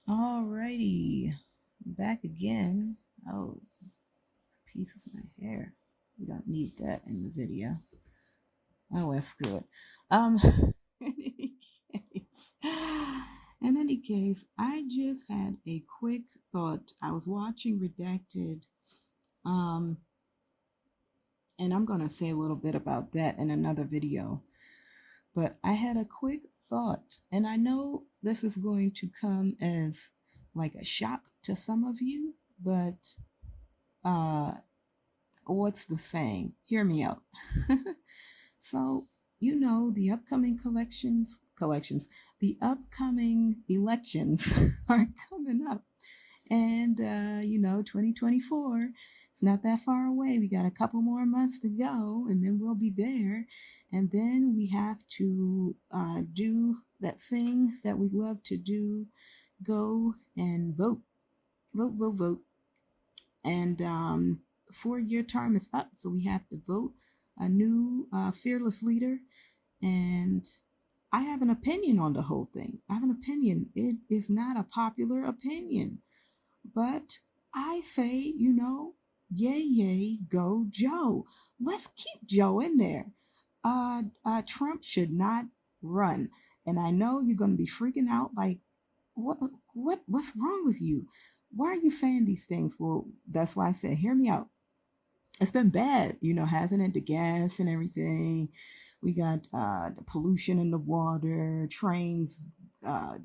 Alrighty, back again. Oh, it's a piece of my hair. We don't need that in the video. Oh well, screw it. Um, in any case, I just had a quick thought. I was watching Redacted, um, and I'm gonna say a little bit about that in another video. But I had a quick thought, and I know this is going to come as like a shock to some of you, but uh, what's the saying? Hear me out. So, the upcoming the upcoming elections are coming up. And, 2024, it's not that far away. We got a couple more months to go, and then we'll be there. And then we have to do that thing that we love to do, go and vote. Vote, vote, vote. And 4-year term is up, so we have to vote a new fearless leader. And I have an opinion on the whole thing. I have an opinion. It is not a popular opinion, but I say, yay, yay, go Joe. Let's keep Joe in there. Trump should not run. And I know you're going to be freaking out like, what, what's wrong with you? Why are you saying these things? Well, that's why I said, hear me out. It's been bad, hasn't it? The gas and everything. We got the pollution in the water, trains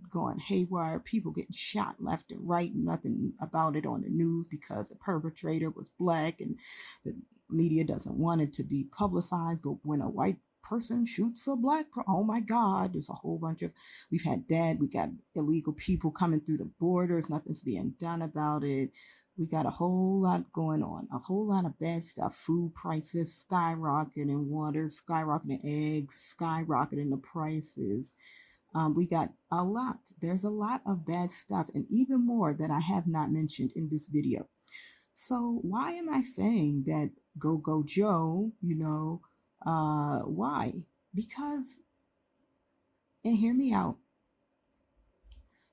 going haywire, people getting shot left and right, nothing about it on the news because the perpetrator was black and the media doesn't want it to be publicized. But when a white person shoots a oh my God, there's a whole bunch of, we've had that, we got illegal people coming through the borders, nothing's being done about it. We got a whole lot going on, a whole lot of bad stuff. Food prices skyrocketing, water skyrocketing, eggs skyrocketing the prices. We got a lot. There's a lot of bad stuff, and even more that I have not mentioned in this video. So why am I saying that go Joe? Why? Because, and hear me out.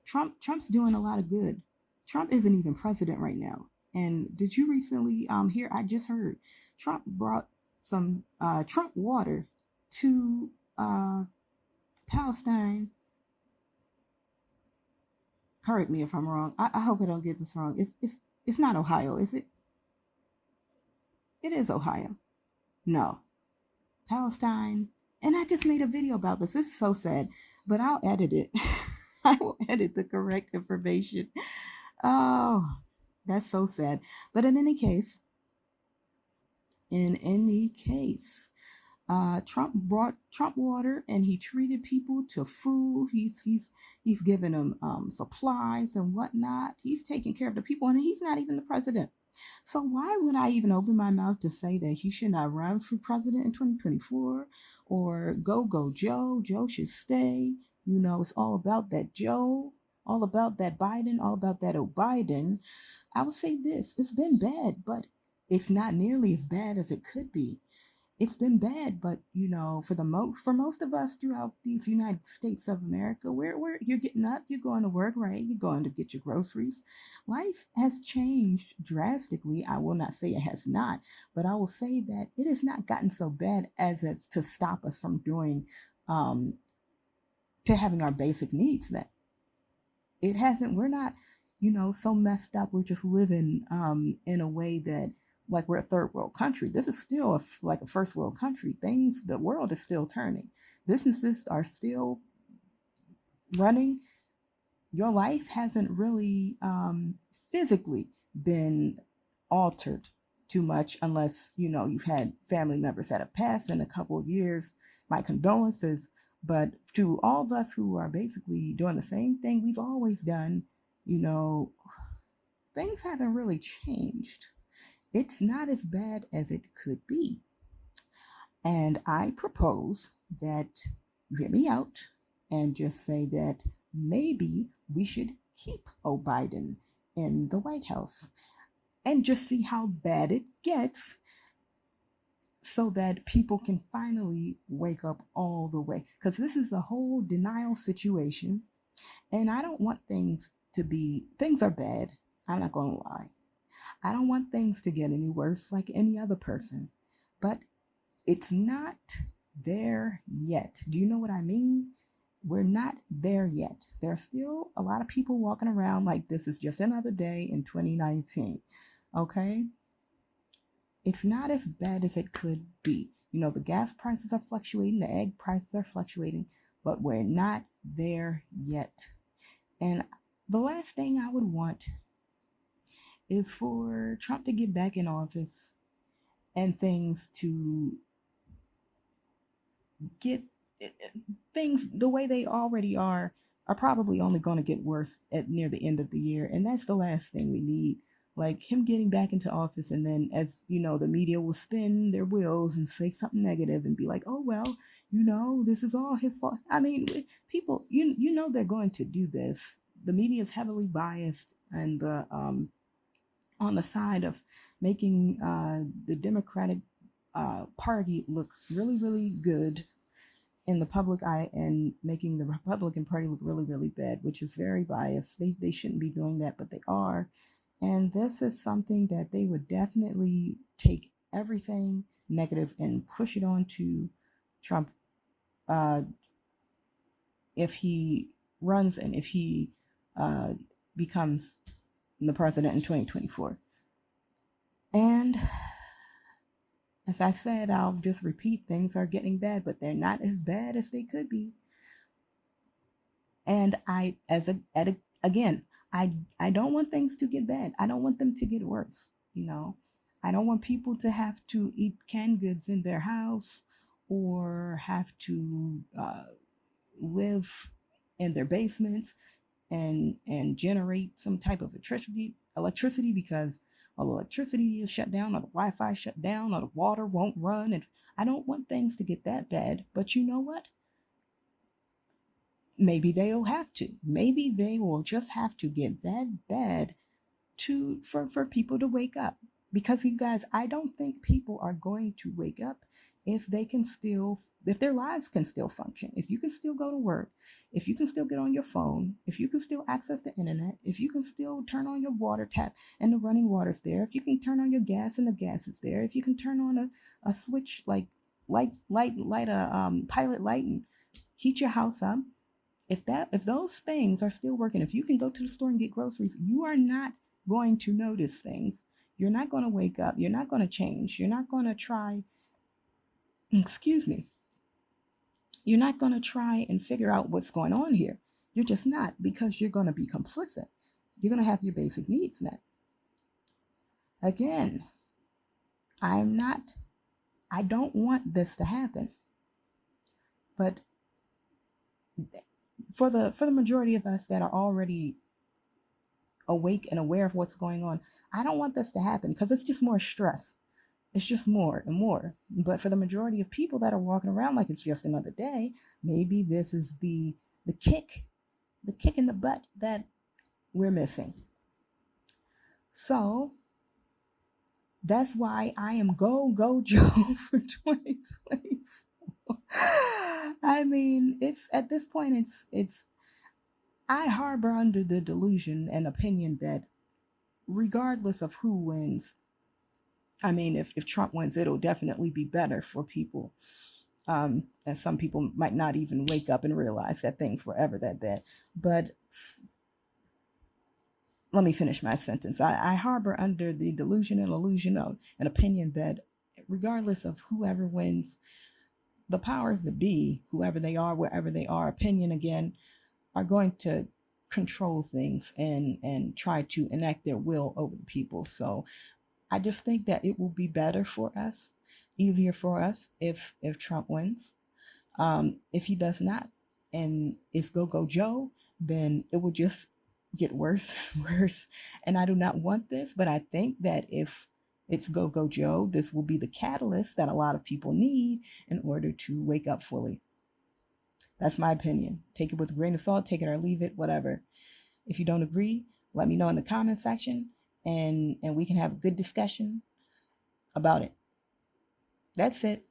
Trump's doing a lot of good. Trump isn't even president right now. And did you recently hear? I just heard Trump brought some Trump water to Palestine. Correct me if I'm wrong. I hope I don't get this wrong. It's not Ohio, is it? It is Ohio. No, Palestine. And I just made a video about this. This is so sad, but I'll edit it. I will edit the correct information. Oh, that's so sad. But in any case, Trump brought Trump water, and he treated people to food. He's giving them supplies and whatnot. He's taking care of the people, and he's not even the president. So why would I even open my mouth to say that he should not run for president in 2024 or go Joe? Joe should stay. It's all about that Joe, all about that Biden, all about that O'Biden. I would say this: it's been bad, but it's not nearly as bad as it could be. It's been bad, but for most of us throughout these United States of America, where you're getting up, you're going to work, right? You're going to get your groceries. Life has changed drastically. I will not say it has not, but I will say that it has not gotten so bad as it's to stop us from doing um to having our basic needs met. It hasn't. We're not, so messed up. We're just living in a way that like we're a third world country. This is still like a first world country. The world is still turning. Businesses are still running. Your life hasn't really physically been altered too much, unless you've had family members that have passed in a couple of years. My condolences. But to all of us who are basically doing the same thing we've always done, you know, things haven't really changed. It's not as bad as it could be. And I propose that you hear me out and just say that maybe we should keep Biden in the White House and just see how bad it gets so that people can finally wake up all the way. Because this is a whole denial situation. And I don't want things to be, things are bad. I'm not going to lie. I don't want things to get any worse like any other person, but it's not there yet. Do you know what I mean? We're not there yet. There are still a lot of people walking around like this is just another day in 2019. Okay? It's not as bad as it could be. You know, the gas prices are fluctuating, the egg prices are fluctuating, but we're not there yet. And the last thing I would want is for Trump to get back in office and things to get things the way they already are probably only going to get worse at near the end of the year, and that's the last thing we need. Like him getting back into office, and then, as you know, the media will spin their wheels and say something negative and be like, oh well, you know, this is all his fault. I mean, people, you know, they're going to do this. The media is heavily biased and the on the side of making the Democratic Party look really, really good in the public eye and making the Republican Party look really, really bad, which is very biased. They shouldn't be doing that, but they are. And this is something that they would definitely take everything negative and push it on to Trump uh, if he runs and if he uh, becomes the president in 2024. And as I said, I'll just repeat, things are getting bad, but they're not as bad as they could be. And again, I don't want things to get bad. I don't want them to get worse. You know, I don't want people to have to eat canned goods in their house or have to live in their basements and generate some type of electricity because all the electricity is shut down, or the Wi-Fi shut down, or the water won't run. And I don't want things to get that bad. But you know what? Maybe they'll have to. Maybe they will just have to get that bad for people to wake up. Because you guys, I don't think people are going to wake up if they can still, if their lives can still function, if you can still go to work, if you can still get on your phone, if you can still access the internet, if you can still turn on your water tap and the running water's there, if you can turn on your gas and the gas is there, if you can turn on a switch like light a pilot light and heat your house up, if those things are still working, if you can go to the store and get groceries, you are not going to notice things. You're not going to wake up. You're not going to change. You're not going to try, excuse me, you're not going to try and figure out what's going on here. You're just not, because you're going to be complicit. You're going to have your basic needs met. Again, I don't want this to happen. But for the majority of us that are already awake and aware of what's going on, I don't want this to happen because it's just more stress. It's just more and more. But for the majority of people that are walking around like it's just another day, maybe this is the kick in the butt that we're missing. So that's why I am go Joe for 2024. I mean, it's at this point it's I harbor under the delusion and opinion that regardless of who wins, I mean, if Trump wins, it'll definitely be better for people. And some people might not even wake up and realize that things were ever that bad. But let me finish my sentence. I harbor under the delusion and illusion of an opinion that regardless of whoever wins, the powers that be, whoever they are, wherever they are, opinion again, are going to control things and try to enact their will over the people. So I just think that it will be better for us, easier for us if Trump wins. If he does not, and it's go Joe, then it will just get worse and worse. And I do not want this, but I think that if it's go Joe, this will be the catalyst that a lot of people need in order to wake up fully. That's my opinion. Take it with a grain of salt, take it or leave it, whatever. If you don't agree, let me know in the comment section and we can have a good discussion about it. That's it.